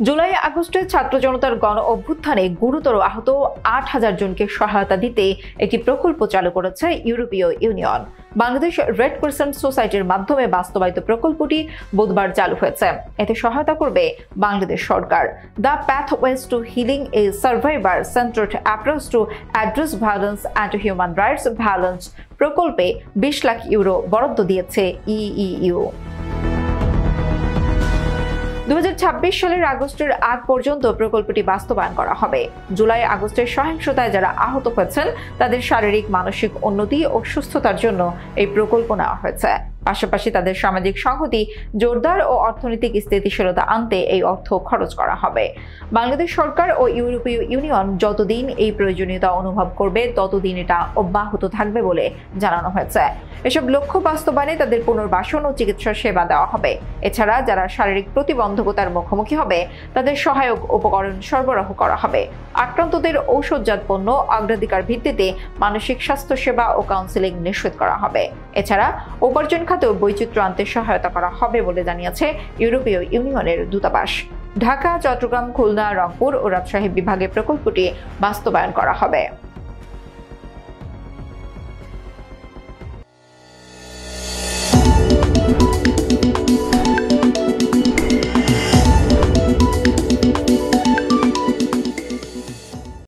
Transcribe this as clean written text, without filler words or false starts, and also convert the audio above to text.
জুলাই আগস্টে ছাত্র জনতার গণ অভ্যুত্থানে গুরুতর আহত ৮,০০০ জনকে সহায়তা দিতে একটি প্রকল্প চালু করেছে ইউরোপীয় ইউনিয়ন। বাংলাদেশ রেড ক্রিসেন্ট সোসাইটির মাধ্যমে বাস্তবায়িত প্রকল্পটি বুধবার চালু হয়েছে। এতে সহায়তা করবে বাংলাদেশ সরকার। The pathways to healing a survivor centred approach to address violence and human rights violence প্রকল্পে ২০ লাখ ইউরো বরাদ্দ দিয়েছে ইইউ। ২০২৬ সালের আগস্টের আগ পর্যন্ত প্রকল্পটি বাস্তবায়ন করা হবে। জুলাই আগস্টের সহিংসতায় যারা আহত হয়েছেন তাদের শারীরিক মানসিক উন্নতি ও সুস্থতার জন্য এই প্রকল্প নেওয়া হয়েছে। পাশাপাশি তাদের সামাজিক সংহতি জোরদার ও অর্থনৈতিক স্থিতিশীলতা আনতে এই অর্থ খরচ করা হবে। বাংলাদেশ সরকার ও ইউরোপীয় ইউনিয়ন যতদিন এই প্রয়োজনীয়তা অনুভব করবে ততদিন এটা অব্যাহত থাকবে বলে জানানো হয়েছে। এসব লক্ষ্য বাস্তবায়নে তাদের পুনর্বাসন ও চিকিৎসা সেবা দেওয়া হবে। এছাড়া যারা শারীরিক প্রতিবন্ধকতার মুখোমুখি হবে তাদের সহায়ক উপকরণ সরবরাহ করা হবে। আক্রান্তদের ঔষধজাত পণ্য অগ্রাধিকার ভিত্তিতে মানসিক স্বাস্থ্য সেবা ও কাউন্সেলিং নিশ্চিত করা হবে। এছাড়া উপার্জন খাতেও বৈচিত্র্য আনতে সহায়তা করা হবে বলে জানিয়েছে ইউরোপীয় ইউনিয়নের দূতাবাস। ঢাকা, চট্টগ্রাম, খুলনা, রংপুর ও রাজশাহী বিভাগে প্রকল্পটি বাস্তবায়ন করা হবে।